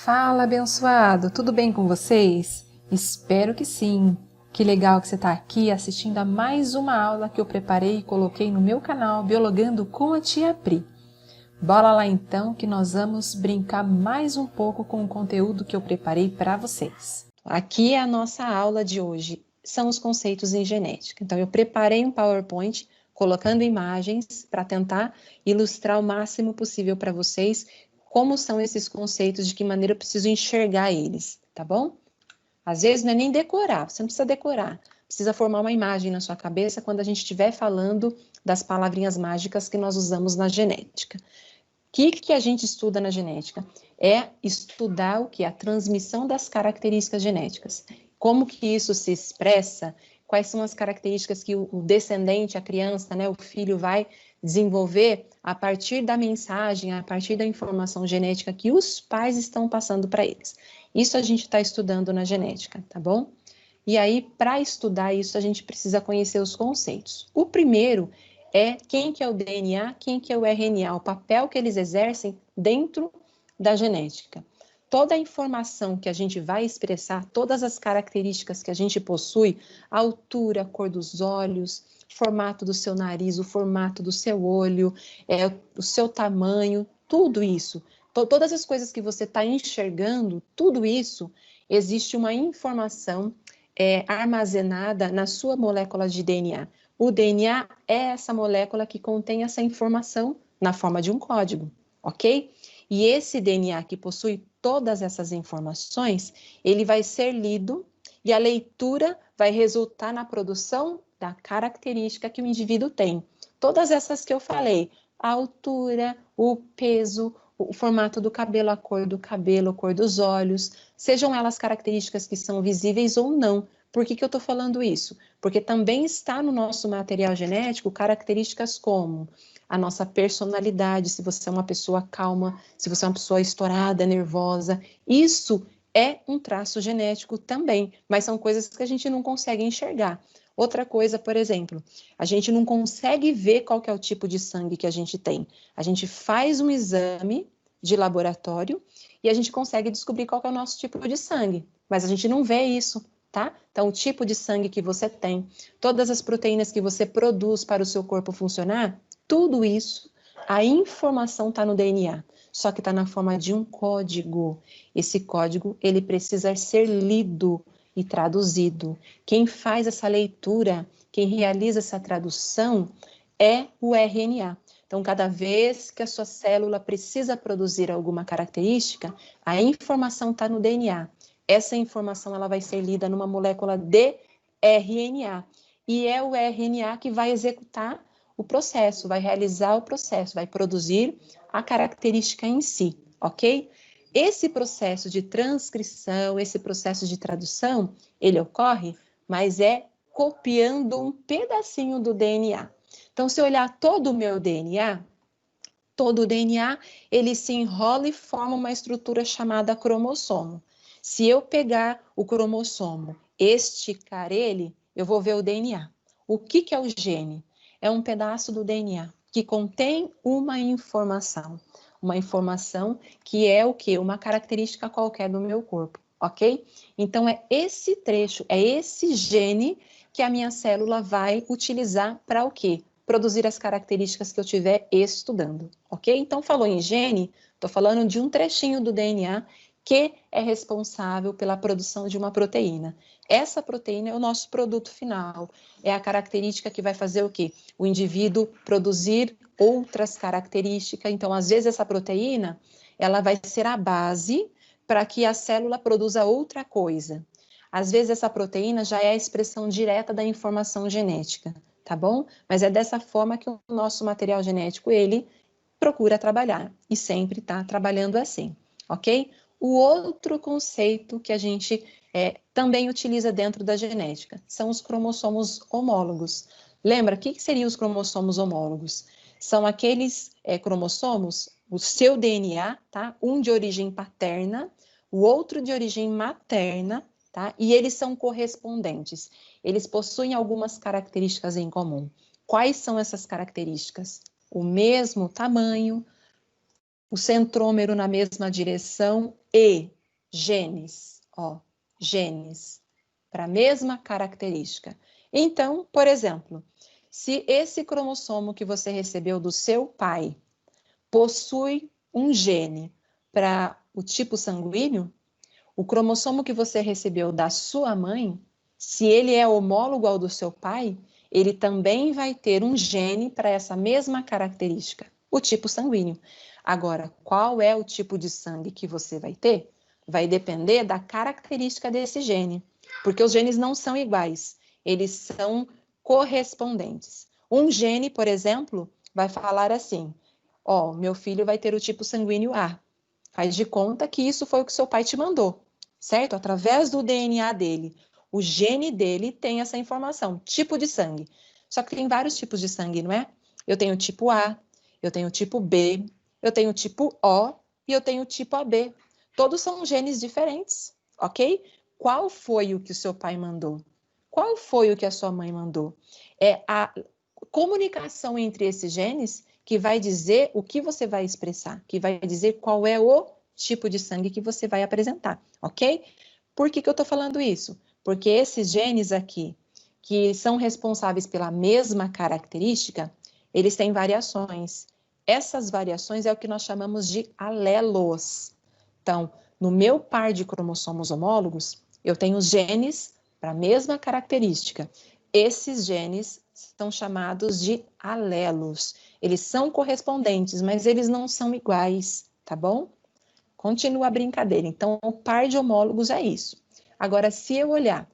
Fala, abençoado! Tudo bem com vocês? Espero que sim! Que legal que você está aqui assistindo a mais uma aula que eu preparei e coloquei no meu canal Biologando com a Tia Pri. Bora lá então que nós vamos brincar mais um pouco com o conteúdo que eu preparei para vocês. Aqui é a nossa aula de hoje, são os conceitos em genética. Então eu preparei um PowerPoint colocando imagens para tentar ilustrar o máximo possível para vocês como são esses conceitos, de que maneira eu preciso enxergar eles, tá bom? Às vezes não é nem decorar, você não precisa decorar, precisa formar uma imagem na sua cabeça quando a gente estiver falando das palavrinhas mágicas que nós usamos na genética. O que a gente estuda na genética? É estudar o que? A transmissão das características genéticas. Como que isso se expressa? Quais são as características que o descendente, a criança, né, o filho vai desenvolver a partir da mensagem, a partir da informação genética que os pais estão passando para eles. Isso a gente está estudando na genética, tá bom? E aí, para estudar isso, a gente precisa conhecer os conceitos. O primeiro é quem que é o DNA, quem que é o RNA, o papel que eles exercem dentro da genética. Toda a informação que a gente vai expressar, todas as características que a gente possui, a altura, a cor dos olhos, formato do seu nariz, o formato do seu olho, o seu tamanho, tudo isso, todas as coisas que você está enxergando, tudo isso, existe uma informação armazenada na sua molécula de DNA. O DNA é essa molécula que contém essa informação na forma de um código, ok? E esse DNA que possui todas essas informações, ele vai ser lido e a leitura vai resultar na produção da característica que o indivíduo tem. Todas essas que eu falei, a altura, o peso, o formato do cabelo, a cor do cabelo, a cor dos olhos, sejam elas características que são visíveis ou não. Por que eu estou falando isso? Porque também está no nosso material genético características como a nossa personalidade, se você é uma pessoa calma, se você é uma pessoa estourada, nervosa. Isso é um traço genético também, mas são coisas que a gente não consegue enxergar. Outra coisa, por exemplo, a gente não consegue ver qual que é o tipo de sangue que a gente tem. A gente faz um exame de laboratório e a gente consegue descobrir qual que é o nosso tipo de sangue, mas a gente não vê isso, tá? Então, o tipo de sangue que você tem, todas as proteínas que você produz para o seu corpo funcionar, tudo isso, a informação está no DNA, só que está na forma de um código. Esse código, ele precisa ser lido e traduzido. Quem faz essa leitura, quem realiza essa tradução é o RNA. Então, cada vez que a sua célula precisa produzir alguma característica, a informação está no DNA. Essa informação ela vai ser lida numa molécula de RNA. E é o RNA que vai executar o processo, vai realizar o processo, vai produzir a característica em si, ok? Esse processo de transcrição, esse processo de tradução, ele ocorre, mas é copiando um pedacinho do DNA. Então, se eu olhar todo o meu DNA, todo o DNA, ele se enrola e forma uma estrutura chamada cromossomo. Se eu pegar o cromossomo, esticar ele, eu vou ver o DNA. O que é o gene? É um pedaço do DNA que contém uma informação que é o quê? Uma característica qualquer do meu corpo, ok? Então, é esse trecho, é esse gene que a minha célula vai utilizar para o quê? Produzir as características que eu estiver estudando, ok? Então, falou em gene, estou falando de um trechinho do DNA que é responsável pela produção de uma proteína. Essa proteína é o nosso produto final, é a característica que vai fazer o quê? O indivíduo produzir outras características. Então, às vezes, essa proteína, ela vai ser a base para que a célula produza outra coisa. Às vezes, essa proteína já é a expressão direta da informação genética, tá bom? Mas é dessa forma que o nosso material genético, ele procura trabalhar e sempre está trabalhando assim, ok? O outro conceito que a gente também utiliza dentro da genética são os cromossomos homólogos. Lembra, o que seriam os cromossomos homólogos? São aqueles cromossomos, o seu DNA, tá? Um de origem paterna, o outro de origem materna, tá? E eles são correspondentes. Eles possuem algumas características em comum. Quais são essas características? O mesmo tamanho, o centrômero na mesma direção e genes, ó, genes, para a mesma característica. Então, por exemplo, se esse cromossomo que você recebeu do seu pai possui um gene para o tipo sanguíneo, o cromossomo que você recebeu da sua mãe, se ele é homólogo ao do seu pai, ele também vai ter um gene para essa mesma característica, o tipo sanguíneo. Agora, qual é o tipo de sangue que você vai ter? Vai depender da característica desse gene, porque os genes não são iguais, eles são correspondentes. Um gene, por exemplo, vai falar assim: ó, meu filho vai ter o tipo sanguíneo A. Faz de conta que isso foi o que seu pai te mandou, certo? Através do DNA dele, o gene dele tem essa informação, tipo de sangue. Só que tem vários tipos de sangue, não é? Eu tenho tipo A, eu tenho tipo B, eu tenho tipo O e eu tenho tipo AB. Todos são genes diferentes, ok? Qual foi o que o seu pai mandou? Qual foi o que a sua mãe mandou? É a comunicação entre esses genes que vai dizer o que você vai expressar, que vai dizer qual é o tipo de sangue que você vai apresentar, ok? Por que eu estou falando isso? Porque esses genes aqui, que são responsáveis pela mesma característica, eles têm variações. Essas variações é o que nós chamamos de alelos. Então, no meu par de cromossomos homólogos, eu tenho genes para a mesma característica. Esses genes são chamados de alelos. Eles são correspondentes, mas eles não são iguais, tá bom? Continua a brincadeira. Então, o par de homólogos é isso. Agora, se eu olhar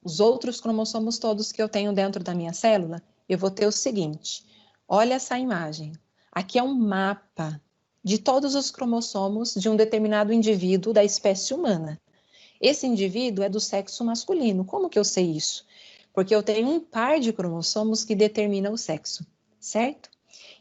os outros cromossomos todos que eu tenho dentro da minha célula, eu vou ter o seguinte. Olha essa imagem. Aqui é um mapa de todos os cromossomos de um determinado indivíduo da espécie humana. Esse indivíduo é do sexo masculino. Como que eu sei isso? Porque eu tenho um par de cromossomos que determina o sexo, certo?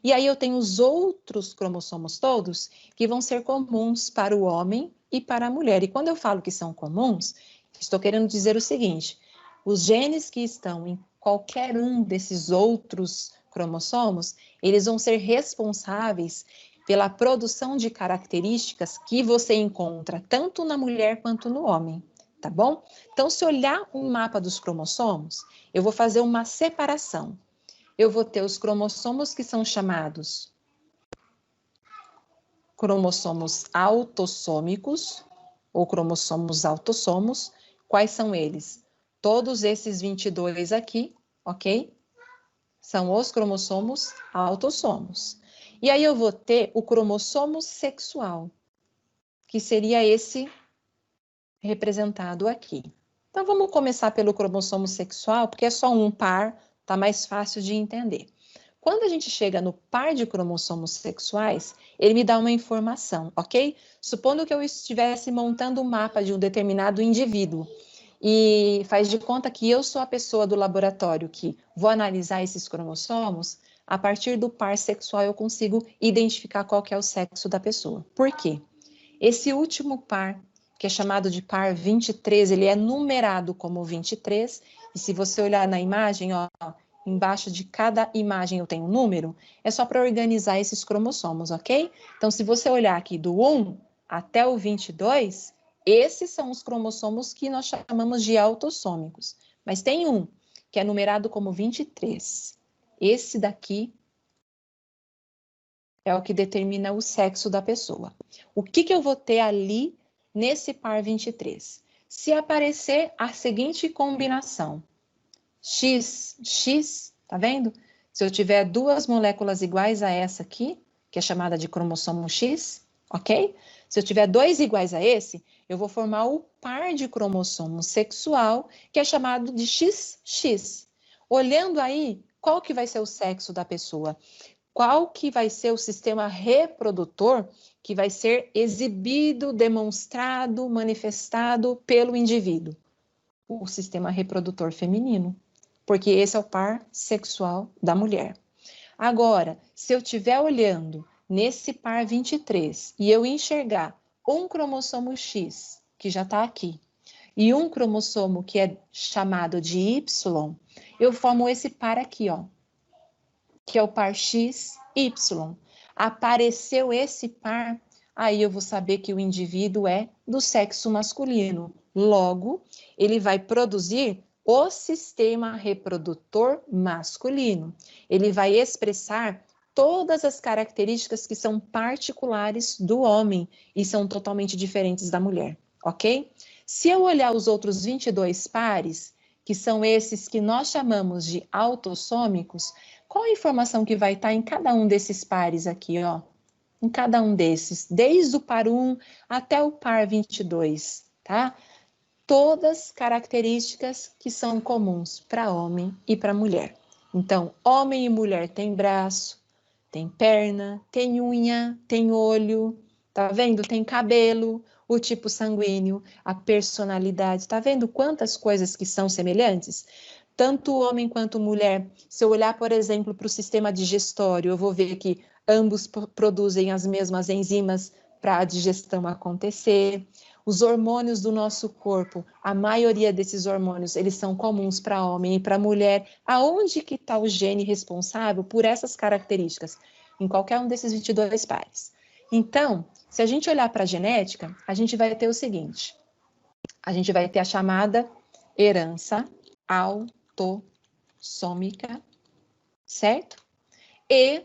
E aí eu tenho os outros cromossomos todos que vão ser comuns para o homem e para a mulher. E quando eu falo que são comuns, estou querendo dizer o seguinte: os genes que estão em qualquer um desses outros cromossomos, eles vão ser responsáveis pela produção de características que você encontra tanto na mulher quanto no homem, tá bom? Então, se olhar um mapa dos cromossomos, eu vou fazer uma separação. Eu vou ter os cromossomos que são chamados cromossomos autossômicos ou cromossomos autossomos. Quais são eles? Todos esses 22 aqui, ok? São os cromossomos autossomos. E aí eu vou ter o cromossomo sexual, que seria esse representado aqui. Então vamos começar pelo cromossomo sexual, porque é só um par, tá mais fácil de entender. Quando a gente chega no par de cromossomos sexuais, ele me dá uma informação, ok? Supondo que eu estivesse montando um mapa de um determinado indivíduo e faz de conta que eu sou a pessoa do laboratório que vou analisar esses cromossomos, a partir do par sexual eu consigo identificar qual que é o sexo da pessoa. Por quê? Esse último par, que é chamado de par 23, ele é numerado como 23, e se você olhar na imagem, ó, embaixo de cada imagem eu tenho um número, é só para organizar esses cromossomos, ok? Então, se você olhar aqui do 1 até o 22, esses são os cromossomos que nós chamamos de autossômicos. Mas tem um, que é numerado como 23. Esse daqui é o que determina o sexo da pessoa. O que eu vou ter ali nesse par 23? Se aparecer a seguinte combinação, X, tá vendo? Se eu tiver duas moléculas iguais a essa aqui, que é chamada de cromossomo X, ok? Se eu tiver dois iguais a esse, eu vou formar o par de cromossomo sexual, que é chamado de XX. Olhando aí, qual que vai ser o sexo da pessoa? Qual que vai ser o sistema reprodutor que vai ser exibido, demonstrado, manifestado pelo indivíduo? O sistema reprodutor feminino, porque esse é o par sexual da mulher. Agora, se eu estiver olhando nesse par 23 e eu enxergar um cromossomo X, que já está aqui, e um cromossomo que é chamado de Y, eu formo esse par aqui, ó, que é o par XY. Apareceu esse par, aí eu vou saber que o indivíduo é do sexo masculino. Logo, ele vai produzir o sistema reprodutor masculino. Ele vai expressar todas as características que são particulares do homem e são totalmente diferentes da mulher, ok? Se eu olhar os outros 22 pares, que são esses que nós chamamos de autossômicos, qual a informação que vai estar em cada um desses pares aqui, ó? Em cada um desses, desde o par 1 até o par 22, tá? Todas características que são comuns para homem e para mulher. Então, homem e mulher têm braço, tem perna, tem unha, tem olho, tá vendo? Tem cabelo, o tipo sanguíneo, a personalidade, tá vendo quantas coisas que são semelhantes? Tanto homem quanto mulher, se eu olhar, por exemplo, para o sistema digestório, eu vou ver que ambos produzem as mesmas enzimas para a digestão acontecer. Os hormônios do nosso corpo, a maioria desses hormônios, eles são comuns para homem e para mulher. Aonde que está o gene responsável por essas características? Em qualquer um desses 22 pares. Então, se a gente olhar para a genética, a gente vai ter o seguinte. A gente vai ter a chamada herança autossômica, certo? E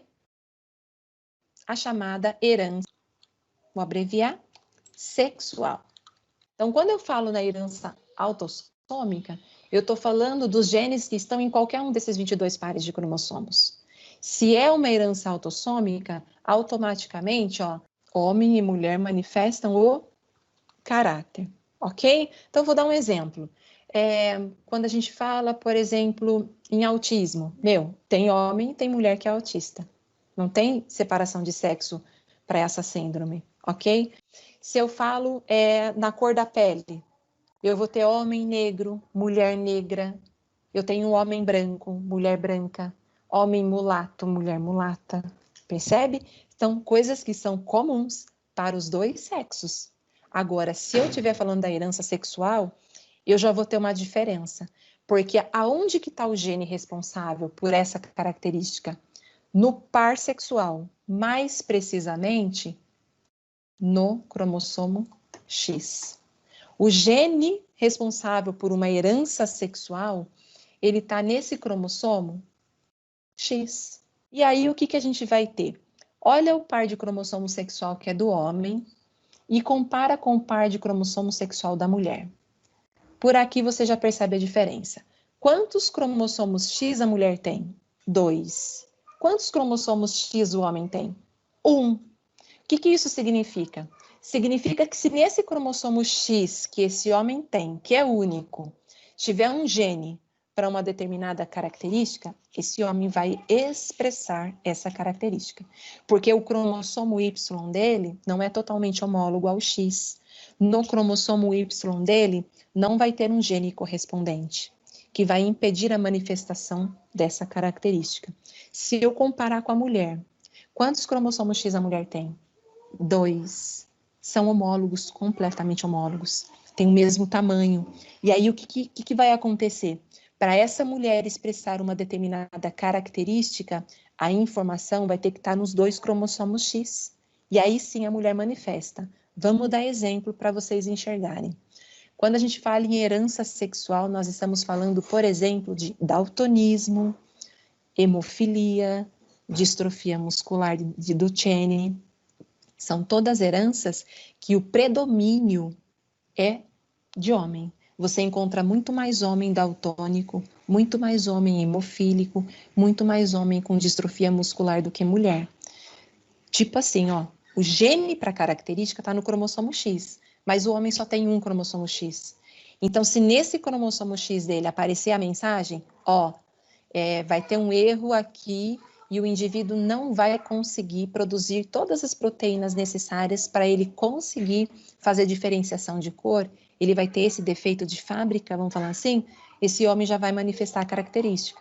a chamada herança, vou abreviar, sexual. Então, quando eu falo na herança autossômica, eu estou falando dos genes que estão em qualquer um desses 22 pares de cromossomos. Se é uma herança autossômica, automaticamente, ó, homem e mulher manifestam o caráter, ok? Então, vou dar um exemplo. Quando a gente fala, por exemplo, em autismo, tem homem e tem mulher que é autista. Não tem separação de sexo para essa síndrome, ok? Se eu falo na cor da pele, eu vou ter homem negro, mulher negra, eu tenho homem branco, mulher branca, homem mulato, mulher mulata, percebe? Então, coisas que são comuns para os dois sexos. Agora, se eu estiver falando da herança sexual, eu já vou ter uma diferença, porque aonde que está o gene responsável por essa característica? No par sexual, mais precisamente no cromossomo X. O gene responsável por uma herança sexual, ele está nesse cromossomo X. E aí, o que que a gente vai ter? Olha o par de cromossomo sexual que é do homem e compara com o par de cromossomo sexual da mulher. Por aqui você já percebe a diferença. Quantos cromossomos X a mulher tem? 2. Quantos cromossomos X o homem tem? 1. O que isso significa? Significa que se nesse cromossomo X que esse homem tem, que é único, tiver um gene para uma determinada característica, esse homem vai expressar essa característica. Porque o cromossomo Y dele não é totalmente homólogo ao X. No cromossomo Y dele não vai ter um gene correspondente, que vai impedir a manifestação dessa característica. Se eu comparar com a mulher, quantos cromossomos X a mulher tem? 2. São homólogos, completamente homólogos. Tem o mesmo tamanho. E aí, o que vai acontecer? Para essa mulher expressar uma determinada característica, a informação vai ter que estar nos 2 cromossomos X. E aí sim a mulher manifesta. Vamos dar exemplo para vocês enxergarem. Quando a gente fala em herança sexual, nós estamos falando, por exemplo, de daltonismo, hemofilia, distrofia muscular de Duchenne. São todas heranças que o predomínio é de homem. Você encontra muito mais homem daltônico, muito mais homem hemofílico, muito mais homem com distrofia muscular do que mulher. Tipo assim, ó, o gene para característica está no cromossomo X, mas o homem só tem um cromossomo X. Então, se nesse cromossomo X dele aparecer a mensagem, ó, vai ter um erro aqui e o indivíduo não vai conseguir produzir todas as proteínas necessárias para ele conseguir fazer diferenciação de cor, ele vai ter esse defeito de fábrica, vamos falar assim, esse homem já vai manifestar a característica.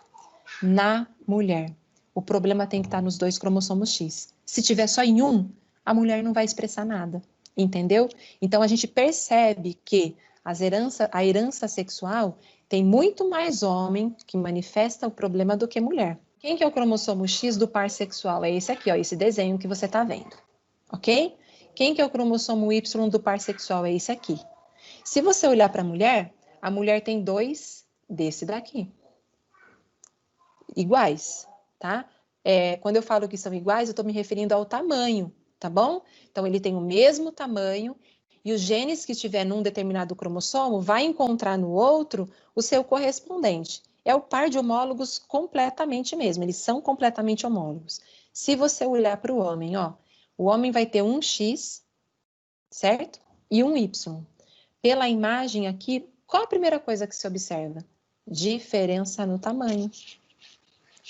Na mulher, o problema tem que estar nos 2 cromossomos X. Se tiver só em um, a mulher não vai expressar nada, entendeu? Então, a gente percebe que a herança sexual tem muito mais homem que manifesta o problema do que mulher. Quem que é o cromossomo X do par sexual? É esse aqui, ó, esse desenho que você está vendo, ok? Quem que é o cromossomo Y do par sexual? É esse aqui. Se você olhar para a mulher tem 2 desse daqui. Iguais, tá? Quando eu falo que são iguais, eu estou me referindo ao tamanho, tá bom? Então, ele tem o mesmo tamanho e os genes que estiver num determinado cromossomo vai encontrar no outro o seu correspondente. É o par de homólogos completamente mesmo, eles são completamente homólogos. Se você olhar para o homem, ó, o homem vai ter um X, certo? E um Y. Pela imagem aqui, qual a primeira coisa que se observa? Diferença no tamanho.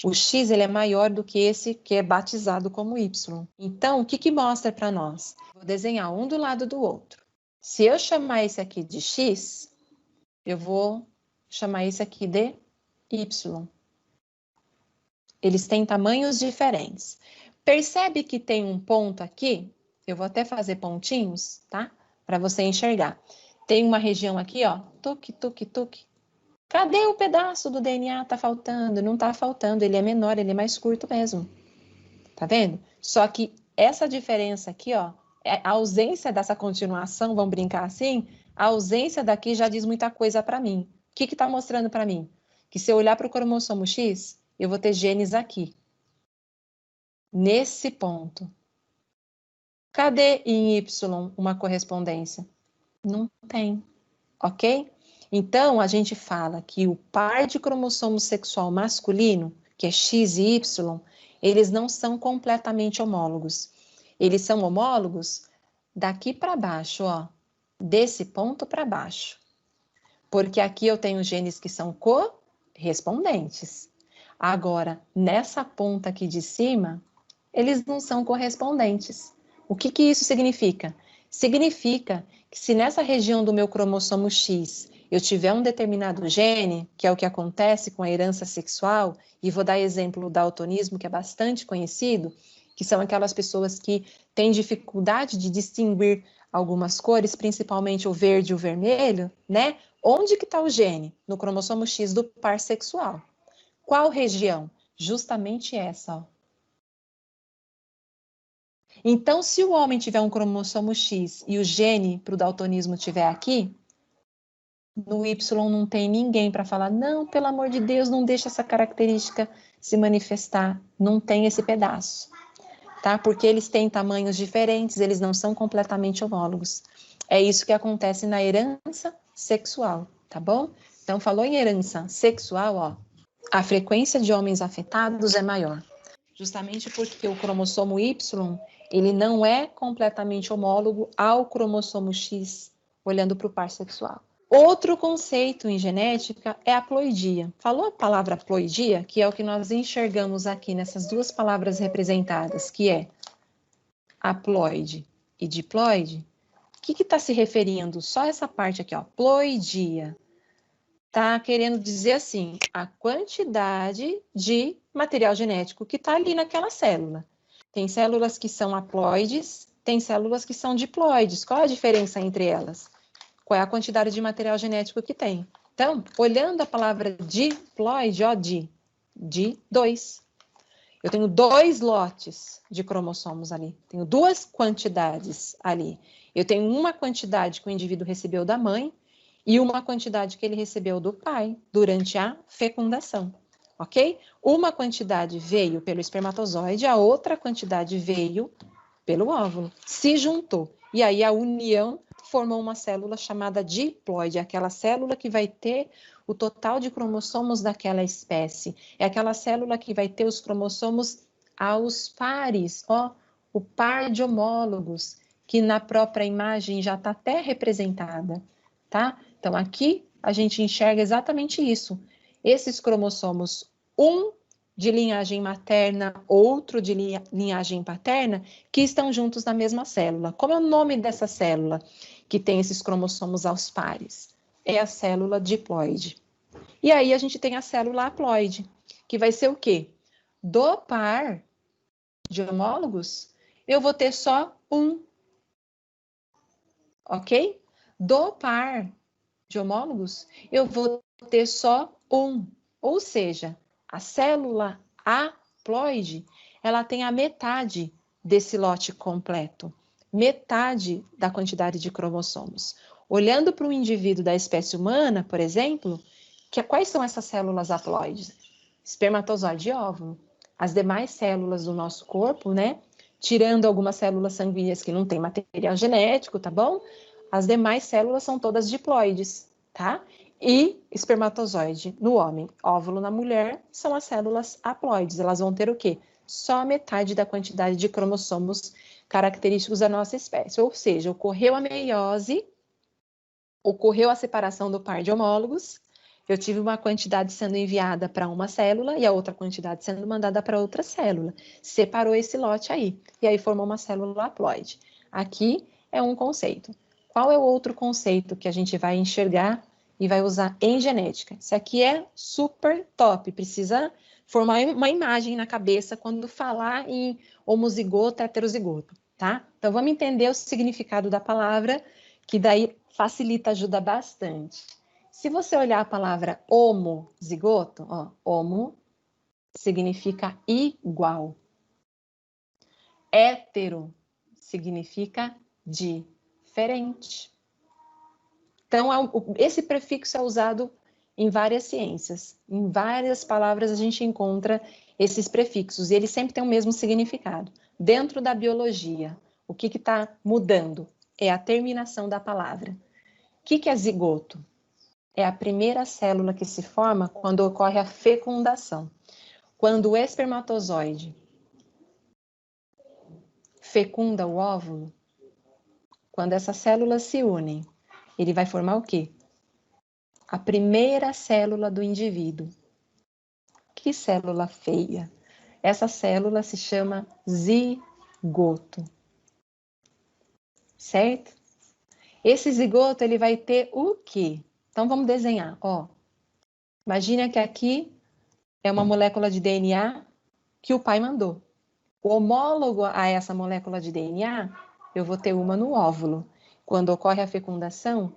O X ele é maior do que esse que é batizado como Y. Então, o que que mostra para nós? Vou desenhar um do lado do outro. Se eu chamar esse aqui de X, eu vou chamar esse aqui de Y. Eles têm tamanhos diferentes. Percebe que tem um ponto aqui? Eu vou até fazer pontinhos, tá? Para você enxergar. Tem uma região aqui, ó, tuque, tuque, tuque. Cadê o pedaço do DNA? Tá faltando? Não tá faltando, ele é menor, ele é mais curto mesmo. Tá vendo? Só que essa diferença aqui, ó, a ausência dessa continuação, vamos brincar assim, a ausência daqui já diz muita coisa para mim. O que que tá mostrando para mim? Que se eu olhar para o cromossomo X, eu vou ter genes aqui. Nesse ponto. Cadê em Y uma correspondência? Não tem, ok? Então, a gente fala que o par de cromossomo sexual masculino, que é X e Y, eles não são completamente homólogos. Eles são homólogos daqui para baixo, ó, desse ponto para baixo. Porque aqui eu tenho genes que são correspondentes. Agora, nessa ponta aqui de cima, eles não são correspondentes. O que que isso significa? Significa que se nessa região do meu cromossomo X eu tiver um determinado gene, que é o que acontece com a herança sexual, e vou dar exemplo do daltonismo, que é bastante conhecido, que são aquelas pessoas que têm dificuldade de distinguir algumas cores, principalmente o verde e o vermelho, né? Onde que está o gene? No cromossomo X do par sexual. Qual região? Justamente essa, ó. Então, se o homem tiver um cromossomo X e o gene para o daltonismo tiver aqui, no Y não tem ninguém para falar, não, pelo amor de Deus, não deixa essa característica se manifestar. Não tem esse pedaço, tá? Porque eles têm tamanhos diferentes, eles não são completamente homólogos. É isso que acontece na herança sexual, tá bom? Então, falou em herança sexual, ó, a frequência de homens afetados é maior. Justamente porque o cromossomo Y, ele não é completamente homólogo ao cromossomo X, olhando para o par sexual. Outro conceito em genética é a ploidia. Falou a palavra ploidia, que é o que nós enxergamos aqui nessas duas palavras representadas, que é haploide e diploide. O que está se referindo? Só essa parte aqui, ó, ploidia. Está querendo dizer assim, a quantidade de material genético que está ali naquela célula. Tem células que são haploides, tem células que são diploides. Qual a diferença entre elas? Qual é a quantidade de material genético que tem? Então, olhando a palavra diploide, ó, de 2. Eu tenho 2 lotes de cromossomos ali. Tenho 2 quantidades ali. Eu tenho uma quantidade que o indivíduo recebeu da mãe e uma quantidade que ele recebeu do pai durante a fecundação, ok? Uma quantidade veio pelo espermatozoide, a outra quantidade veio pelo óvulo. Se juntou. E aí a união formou uma célula chamada diploide, aquela célula que vai ter o total de cromossomos daquela espécie. É aquela célula que vai ter os cromossomos aos pares, ó, o par de homólogos, que na própria imagem já está até representada, tá? Então aqui a gente enxerga exatamente isso. Esses cromossomos, um de linhagem materna, outro de linhagem paterna, que estão juntos na mesma célula. Como é o nome dessa célula que tem esses cromossomos aos pares? É a célula diploide. E aí a gente tem a célula haploide, que vai ser o quê? Do par de homólogos, eu vou ter só um. Ok? Do par de homólogos, eu vou ter só um. Ou seja, a célula haploide, ela tem a metade desse lote completo, metade da quantidade de cromossomos. Olhando para um indivíduo da espécie humana, por exemplo, quais são essas células haploides? Espermatozoide e óvulo. As demais células do nosso corpo, né? Tirando algumas células sanguíneas que não têm material genético, tá bom? As demais células são todas diploides, tá? E espermatozoide no homem, óvulo na mulher, são as células haploides. Elas vão ter o quê? Só a metade da quantidade de cromossomos característicos da nossa espécie. Ou seja, ocorreu a meiose, ocorreu a separação do par de homólogos, eu tive uma quantidade sendo enviada para uma célula e a outra quantidade sendo mandada para outra célula. Separou esse lote aí, e aí formou uma célula haploide. Aqui é um conceito. Qual é o outro conceito que a gente vai enxergar e vai usar em genética? Isso aqui é super top, precisa formar uma imagem na cabeça quando falar em homozigoto, heterozigoto, tá? Então vamos entender o significado da palavra, que daí facilita, ajuda bastante. Se você olhar a palavra homozigoto, ó, homo significa igual. Hétero significa diferente. Então, esse prefixo é usado em várias ciências. Em várias palavras a gente encontra esses prefixos, e eles sempre têm o mesmo significado. Dentro da biologia, o que está mudando é a terminação da palavra. O que é zigoto? É a primeira célula que se forma quando ocorre a fecundação. Quando o espermatozoide fecunda o óvulo, quando essas células se unem, ele vai formar o quê? A primeira célula do indivíduo. Que célula feia! Essa célula se chama zigoto. Certo? Esse zigoto, ele vai ter o quê? Então, vamos desenhar, ó. Imagina que aqui é uma molécula de DNA que o pai mandou. O homólogo a essa molécula de DNA, eu vou ter uma no óvulo. Quando ocorre a fecundação,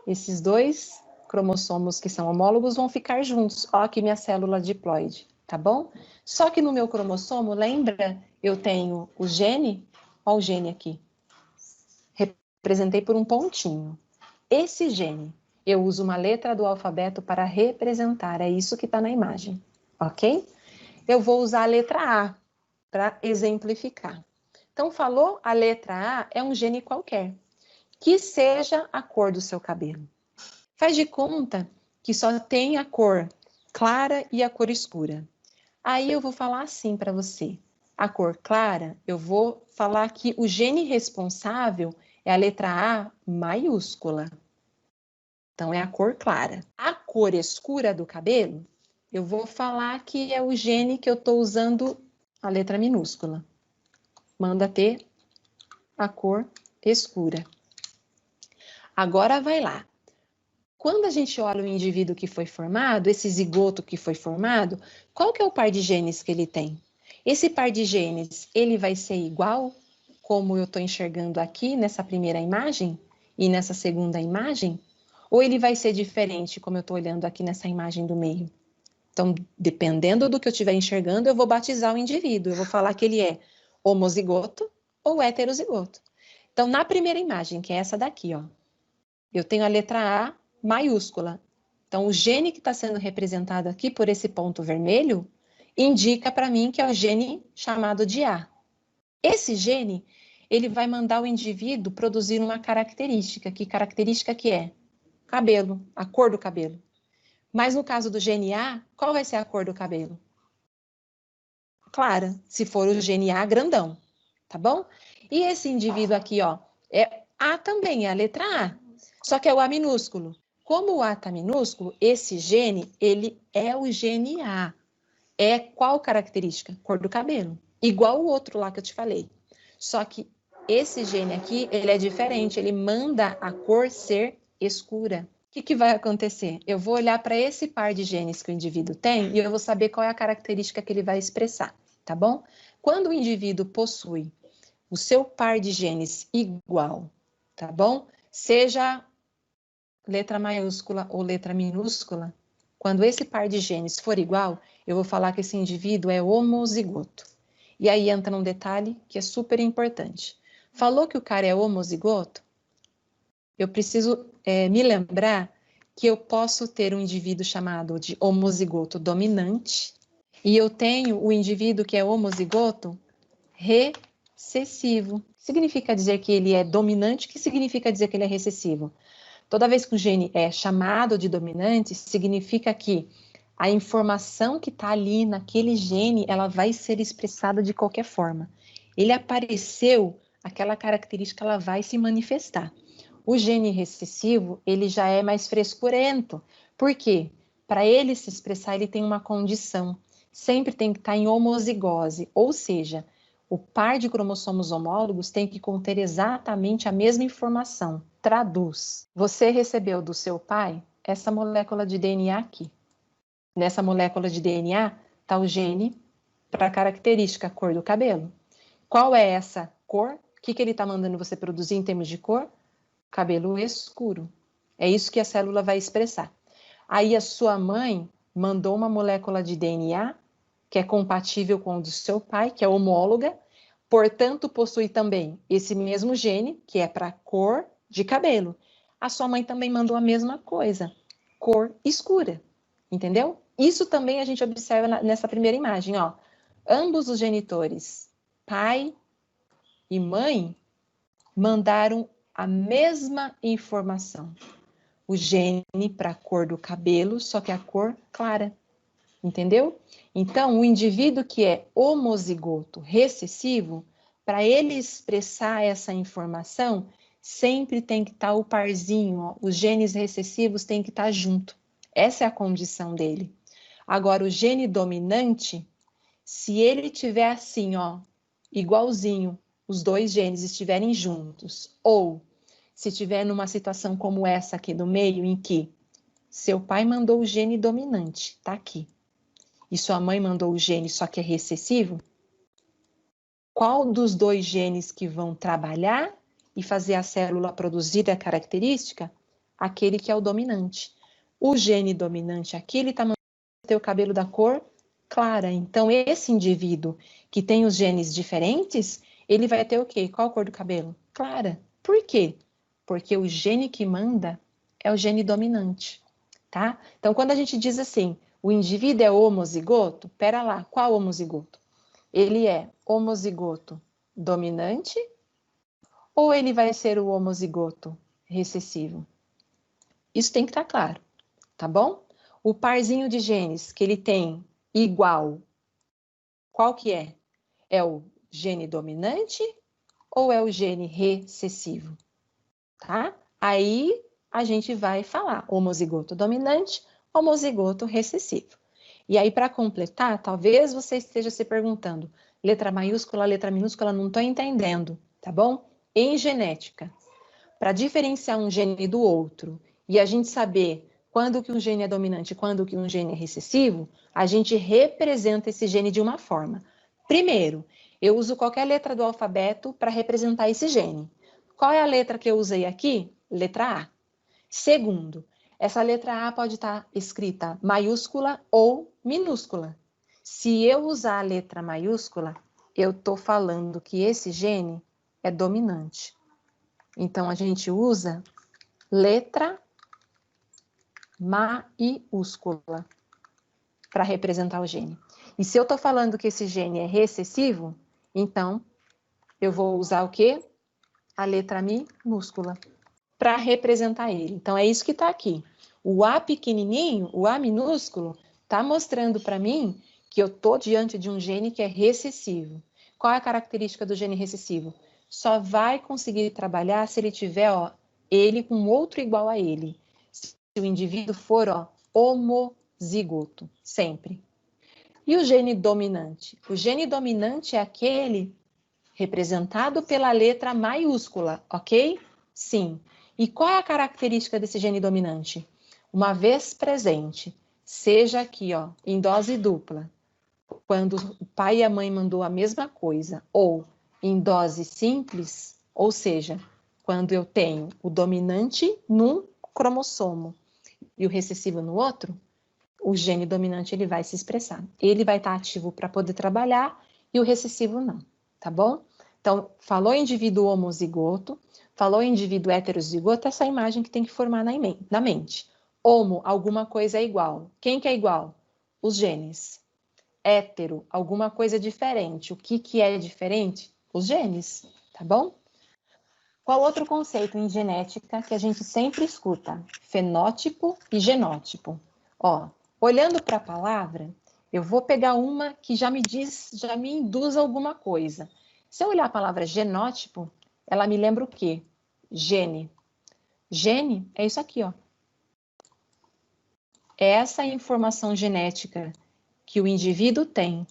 esses dois cromossomos que são homólogos vão ficar juntos. Ó, aqui minha célula diploide, tá bom? Só que no meu cromossomo, lembra, eu tenho o gene, ó o gene aqui. Representei por um pontinho. Esse gene, eu uso uma letra do alfabeto para representar, é isso que está na imagem, ok? Eu vou usar a letra A para exemplificar. Então, falou a letra A, é um gene qualquer, que seja a cor do seu cabelo. Faz de conta que só tem a cor clara e a cor escura. Aí eu vou falar assim para você. A cor clara, eu vou falar que o gene responsável é a letra A maiúscula. Então, é a cor clara. A cor escura do cabelo, eu vou falar que é o gene que eu estou usando a letra minúscula. Manda ter a cor escura. Agora vai lá. Quando a gente olha o indivíduo que foi formado, esse zigoto que foi formado, qual que é o par de genes que ele tem? Esse par de genes, ele vai ser igual, como eu estou enxergando aqui nessa primeira imagem e nessa segunda imagem? Ou ele vai ser diferente, como eu estou olhando aqui nessa imagem do meio? Então, dependendo do que eu estiver enxergando, eu vou batizar o indivíduo. Eu vou falar que ele é homozigoto ou heterozigoto. Então, na primeira imagem, que é essa daqui, ó, eu tenho a letra A maiúscula. Então, o gene que está sendo representado aqui por esse ponto vermelho indica para mim que é o gene chamado de A. Esse gene, ele vai mandar o indivíduo produzir uma característica. Que característica que é? Cabelo, a cor do cabelo. Mas no caso do gene A, qual vai ser a cor do cabelo? Clara, se for o gene A grandão, tá bom? E esse indivíduo aqui, ó, é A também, é a letra A, só que é o A minúsculo. Como o A tá minúsculo, esse gene, ele é o gene A. É qual característica? Cor do cabelo. Igual o outro lá que eu te falei. Só que esse gene aqui, ele é diferente, ele manda a cor ser escura. O que vai acontecer? Eu vou olhar para esse par de genes que o indivíduo tem e eu vou saber qual é a característica que ele vai expressar, tá bom? Quando o indivíduo possui o seu par de genes igual, tá bom? Seja letra maiúscula ou letra minúscula, quando esse par de genes for igual, eu vou falar que esse indivíduo é homozigoto. E aí entra um detalhe que é super importante. Falou que o cara é homozigoto? Eu preciso me lembrar que eu posso ter um indivíduo chamado de homozigoto dominante e eu tenho o indivíduo que é homozigoto recessivo. Significa dizer que ele é dominante? O que significa dizer que ele é recessivo? Toda vez que o gene é chamado de dominante, significa que a informação que está ali naquele gene, ela vai ser expressada de qualquer forma. Ele apareceu, aquela característica ela vai se manifestar. O gene recessivo, ele já é mais frescurento. Por quê? Para ele se expressar, ele tem uma condição. Sempre tem que estar em homozigose, ou seja, o par de cromossomos homólogos tem que conter exatamente a mesma informação. Traduz. Você recebeu do seu pai essa molécula de DNA aqui. Nessa molécula de DNA está o gene para a característica, a cor do cabelo. Qual é essa cor? O que ele está mandando você produzir em termos de cor? Cabelo escuro. É isso que a célula vai expressar. Aí a sua mãe mandou uma molécula de DNA que é compatível com o do seu pai, que é homóloga, portanto possui também esse mesmo gene, que é para cor de cabelo. A sua mãe também mandou a mesma coisa, cor escura, entendeu? Isso também a gente observa nessa primeira imagem, ó. Ambos os genitores, pai e mãe, mandaram a mesma informação. O gene para a cor do cabelo, só que a cor clara. Entendeu? Então, o indivíduo que é homozigoto recessivo, para ele expressar essa informação, sempre tem que estar o parzinho, ó, os genes recessivos têm que estar junto. Essa é a condição dele. Agora, o gene dominante, se ele tiver assim, ó, igualzinho, os dois genes estiverem juntos, ou se tiver numa situação como essa aqui do meio, em que seu pai mandou o gene dominante, tá aqui, e sua mãe mandou o gene só que é recessivo, qual dos dois genes que vão trabalhar e fazer a célula produzir a característica? Aquele que é o dominante. O gene dominante aqui, ele está mandando ter o cabelo da cor clara. Então, esse indivíduo que tem os genes diferentes, ele vai ter o quê? Qual a cor do cabelo? Clara. Por quê? Porque o gene que manda é o gene dominante, tá? Então, quando a gente diz assim, o indivíduo é homozigoto, pera lá, qual homozigoto? Ele é homozigoto dominante ou ele vai ser o homozigoto recessivo? Isso tem que estar claro, tá bom? O parzinho de genes que ele tem igual, qual que é? É o gene dominante ou é o gene recessivo? Tá? Aí a gente vai falar homozigoto dominante, homozigoto recessivo. E aí, para completar, talvez você esteja se perguntando, letra maiúscula, letra minúscula, não estou entendendo, tá bom? Em genética, para diferenciar um gene do outro e a gente saber quando que um gene é dominante e quando que um gene é recessivo, a gente representa esse gene de uma forma. Primeiro, eu uso qualquer letra do alfabeto para representar esse gene. Qual é a letra que eu usei aqui? Letra A. Segundo, essa letra A pode estar escrita maiúscula ou minúscula. Se eu usar a letra maiúscula, eu estou falando que esse gene é dominante. Então, a gente usa letra maiúscula para representar o gene. E se eu estou falando que esse gene é recessivo, então eu vou usar o quê? A letra minúscula para representar ele. Então, é isso que está aqui. O A pequenininho, o A minúsculo, está mostrando para mim que eu estou diante de um gene que é recessivo. Qual é a característica do gene recessivo? Só vai conseguir trabalhar se ele tiver, ó, ele com outro igual a ele. Se o indivíduo for, ó, homozigoto, sempre. E o gene dominante? O gene dominante é aquele representado pela letra maiúscula, ok? Sim. E qual é a característica desse gene dominante? Uma vez presente, seja aqui, ó, em dose dupla, quando o pai e a mãe mandou a mesma coisa, ou em dose simples, ou seja, quando eu tenho o dominante num cromossomo e o recessivo no outro, o gene dominante ele vai se expressar. Ele vai estar ativo para poder trabalhar e o recessivo não, tá bom? Então, falou indivíduo homozigoto, falou indivíduo heterozigoto, essa imagem que tem que formar na mente. Homo, alguma coisa é igual. Quem que é igual? Os genes. Hétero, alguma coisa diferente. O que é diferente? Os genes, tá bom? Qual outro conceito em genética que a gente sempre escuta? Fenótipo e genótipo. Ó, olhando para a palavra, eu vou pegar uma que já me induz alguma coisa. Se eu olhar a palavra genótipo, ela me lembra o quê? Gene. Gene é isso aqui, ó. É essa informação genética que o indivíduo tem,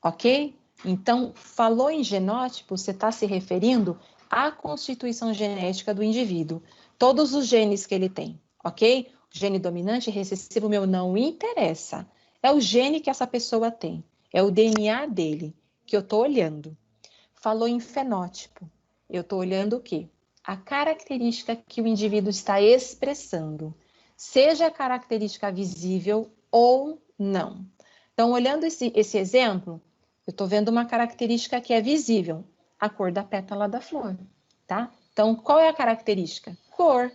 ok? Então, falou em genótipo, você está se referindo à constituição genética do indivíduo. Todos os genes que ele tem, ok? O gene dominante e recessivo meu não interessa. É o gene que essa pessoa tem. É o DNA dele que eu estou olhando. Falou em fenótipo. Eu estou olhando o quê? A característica que o indivíduo está expressando. Seja a característica visível ou não. Então, olhando esse exemplo, eu estou vendo uma característica que é visível, a cor da pétala da flor, tá? Então, qual é a característica? Cor.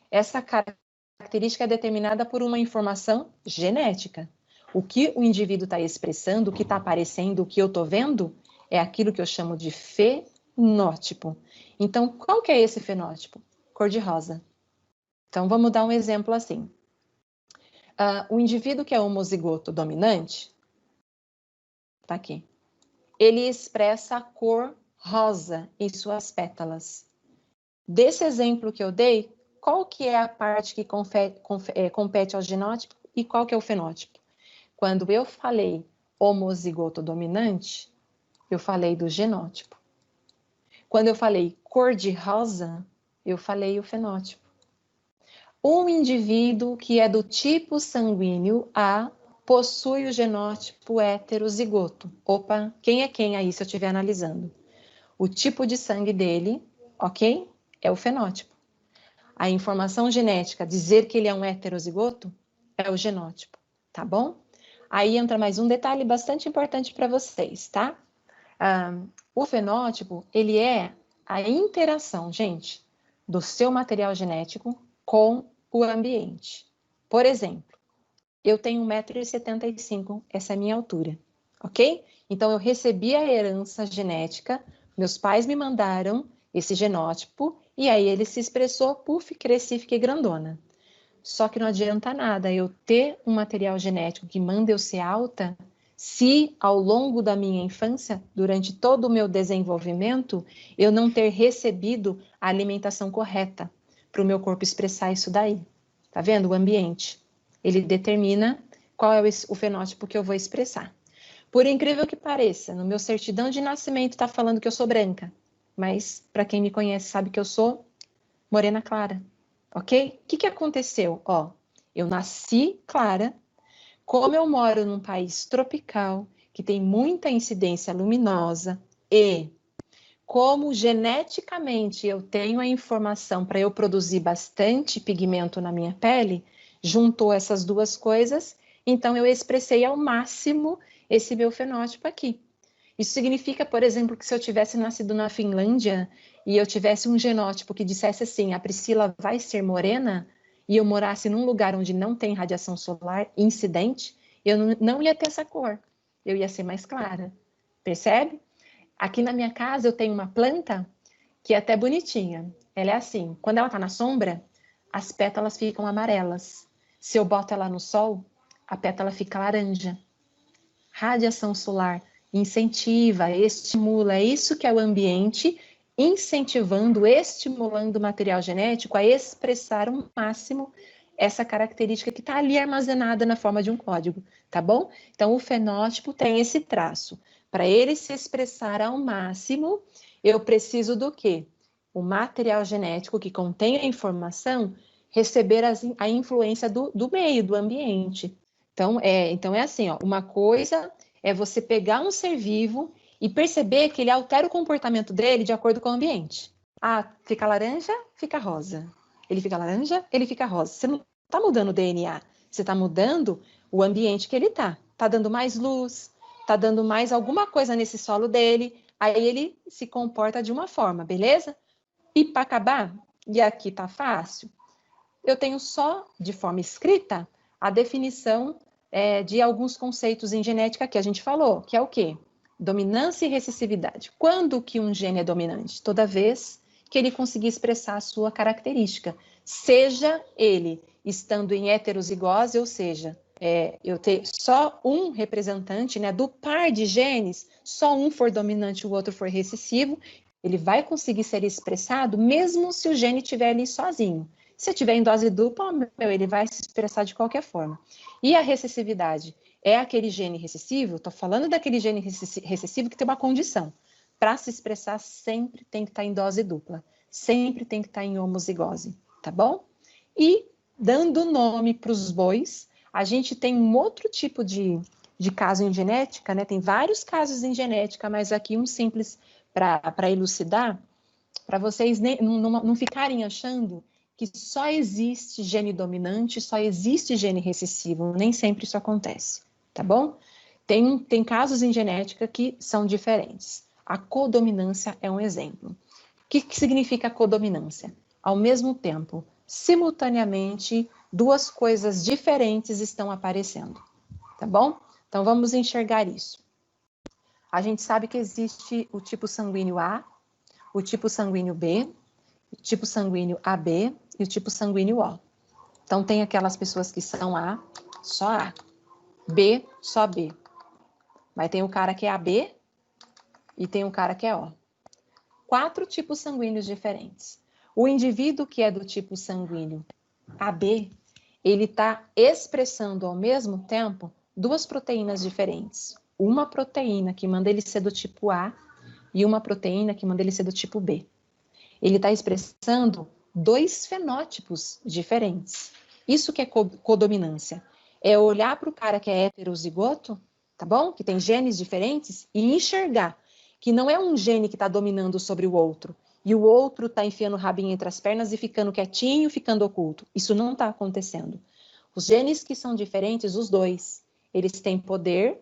Essa característica é determinada por uma informação genética. O que o indivíduo está expressando, o que está aparecendo, o que eu estou vendo, é aquilo que eu chamo de fenótipo. Então, qual que é esse fenótipo? Cor de rosa. Então, vamos dar um exemplo assim. O indivíduo que é homozigoto dominante, tá aqui, ele expressa a cor rosa em suas pétalas. Desse exemplo que eu dei, qual que é a parte que compete ao genótipo e qual que é o fenótipo? Quando eu falei homozigoto dominante, eu falei do genótipo. Quando eu falei cor de rosa, eu falei o fenótipo. Um indivíduo que é do tipo sanguíneo A possui o genótipo heterozigoto. Opa, quem é quem aí se eu estiver analisando? O tipo de sangue dele, ok? É o fenótipo. A informação genética dizer que ele é um heterozigoto é o genótipo, tá bom? Aí entra mais um detalhe bastante importante para vocês, tá? O fenótipo, ele é a interação, gente, do seu material genético com o ambiente. Por exemplo, eu tenho 1,75 m, essa é a minha altura, ok? Então, eu recebi a herança genética, meus pais me mandaram esse genótipo, e aí ele se expressou, puf, cresci, fiquei grandona. Só que não adianta nada eu ter um material genético que manda eu ser alta, se ao longo da minha infância, durante todo o meu desenvolvimento, eu não ter recebido a alimentação correta para o meu corpo expressar isso daí. Tá vendo? O ambiente. Ele determina qual é o fenótipo que eu vou expressar. Por incrível que pareça, no meu certidão de nascimento está falando que eu sou branca, mas para quem me conhece sabe que eu sou morena clara, ok? O que aconteceu? Ó, eu nasci clara, como eu moro num país tropical, que tem muita incidência luminosa, e como geneticamente eu tenho a informação para eu produzir bastante pigmento na minha pele, juntou essas duas coisas, então eu expressei ao máximo esse meu fenótipo aqui. Isso significa, por exemplo, que se eu tivesse nascido na Finlândia e eu tivesse um genótipo que dissesse assim, a Priscila vai ser morena, e eu morasse num lugar onde não tem radiação solar incidente, eu não ia ter essa cor, eu ia ser mais clara, percebe? Aqui na minha casa eu tenho uma planta que é até bonitinha. Ela é assim, quando ela está na sombra, as pétalas ficam amarelas. Se eu boto ela no sol, a pétala fica laranja. Radiação solar incentiva, estimula, é isso que é o ambiente incentivando, estimulando o material genético a expressar ao máximo essa característica que está ali armazenada na forma de um código, tá bom? Então, o fenótipo tem esse traço. Para ele se expressar ao máximo, eu preciso do quê? O material genético que contém a informação receber a influência do meio, do ambiente. Então é assim, ó, uma coisa é você pegar um ser vivo e perceber que ele altera o comportamento dele de acordo com o ambiente. Ah, fica laranja, fica rosa. Ele fica laranja, ele fica rosa. Você não está mudando o DNA, Você está mudando o ambiente que ele está. Está dando mais luz, está dando mais alguma coisa nesse solo dele, aí ele se comporta de uma forma, beleza? E para acabar, e aqui tá fácil, eu tenho só de forma escrita a definição de alguns conceitos em genética que a gente falou, que é o quê? Dominância e recessividade. Quando que um gene é dominante? Toda vez que ele conseguir expressar a sua característica, seja ele estando em heterozigose, ou seja, eu ter só um representante, né, do par de genes, só um for dominante e o outro for recessivo, ele vai conseguir ser expressado mesmo se o gene estiver ali sozinho. Se tiver em dose dupla, ele vai se expressar de qualquer forma. E a recessividade é aquele gene recessivo, estou falando daquele gene recessivo que tem uma condição. Para se expressar, sempre tem que estar em dose dupla, sempre tem que estar em homozigose, tá bom? E, dando nome para os bois, a gente tem um outro tipo de caso em genética, né? Tem vários casos em genética, mas aqui um simples para elucidar, para vocês não ficarem achando que só existe gene dominante, só existe gene recessivo, nem sempre isso acontece, tá bom? Tem casos em genética que são diferentes. A codominância é um exemplo. O que significa codominância? Ao mesmo tempo, simultaneamente, duas coisas diferentes estão aparecendo, tá bom? Então, vamos enxergar isso. A gente sabe que existe o tipo sanguíneo A, o tipo sanguíneo B, o tipo sanguíneo AB e o tipo sanguíneo O. Então, tem aquelas pessoas que são A, só A, B, só B. Mas tem o cara que é AB e tem o cara que é O. 4 tipos sanguíneos diferentes. O indivíduo que é do tipo sanguíneo AB, ele está expressando ao mesmo tempo 2 proteínas diferentes. Uma proteína que manda ele ser do tipo A e uma proteína que manda ele ser do tipo B. Ele está expressando 2 fenótipos diferentes. Isso que é codominância. É olhar para o cara que é heterozigoto, tá bom? Que tem genes diferentes e enxergar que não é um gene que está dominando sobre o outro e o outro está enfiando o rabinho entre as pernas e ficando quietinho, ficando oculto. Isso não está acontecendo. Os genes que são diferentes, os dois, eles têm poder,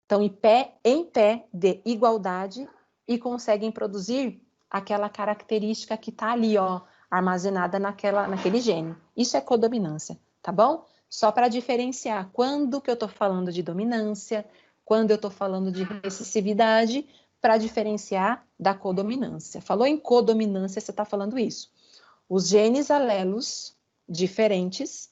estão em pé de igualdade e conseguem produzir aquela característica que está ali, ó, armazenada naquele gene. Isso é codominância, tá bom? Só para diferenciar quando que eu estou falando de dominância, quando eu estou falando de recessividade, para diferenciar da codominância. Falou em codominância, você está falando isso. Os genes alelos diferentes,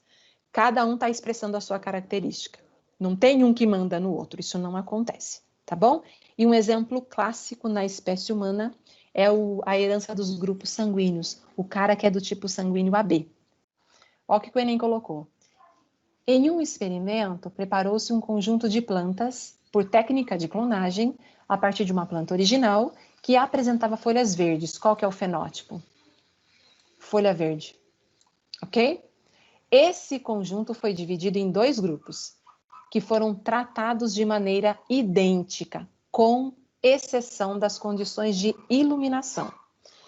cada um está expressando a sua característica. Não tem um que manda no outro, isso não acontece, tá bom? E um exemplo clássico na espécie humana é a herança dos grupos sanguíneos, o cara que é do tipo sanguíneo AB. Olha o que o Enem colocou. Em um experimento, preparou-se um conjunto de plantas, por técnica de clonagem, a partir de uma planta original, que apresentava folhas verdes. Qual que é o fenótipo? Folha verde, ok? Esse conjunto foi dividido em 2 grupos, que foram tratados de maneira idêntica, com exceção das condições de iluminação,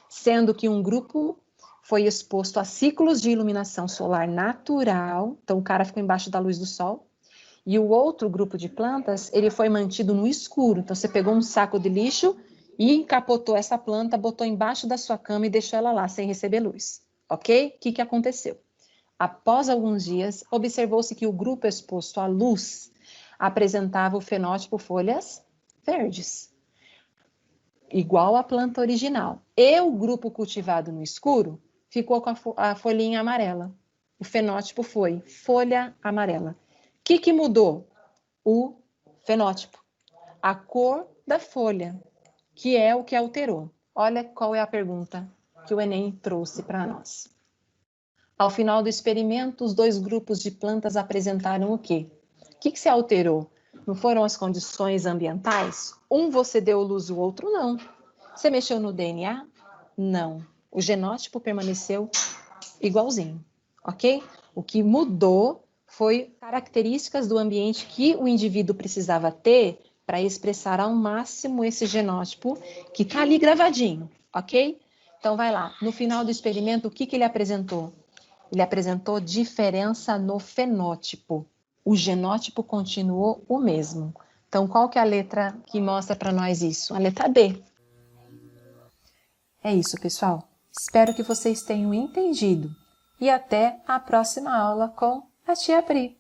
sendo que um grupo foi exposto a ciclos de iluminação solar natural, então o cara ficou embaixo da luz do sol, e o outro grupo de plantas, ele foi mantido no escuro, então você pegou um saco de lixo e encapotou essa planta, botou embaixo da sua cama e deixou ela lá, sem receber luz, ok? O que aconteceu? Após alguns dias, observou-se que o grupo exposto à luz apresentava o fenótipo folhas verdes, igual à planta original. E o grupo cultivado no escuro ficou com a folhinha amarela. O fenótipo foi folha amarela. O que mudou? O fenótipo. A cor da folha, que é o que alterou. Olha qual é a pergunta que o Enem trouxe para nós. Ao final do experimento, os 2 grupos de plantas apresentaram o quê? O que se alterou? Não foram as condições ambientais? Um você deu luz, o outro não. Você mexeu no DNA? Não. O genótipo permaneceu igualzinho, ok? O que mudou foi características do ambiente que o indivíduo precisava ter para expressar ao máximo esse genótipo que está ali gravadinho, ok? Então vai lá, no final do experimento, o que ele apresentou? Ele apresentou diferença no fenótipo. O genótipo continuou o mesmo. Então, qual que é a letra que mostra para nós isso? A letra B. É isso, pessoal. Espero que vocês tenham entendido. E até a próxima aula com a Tia Pri.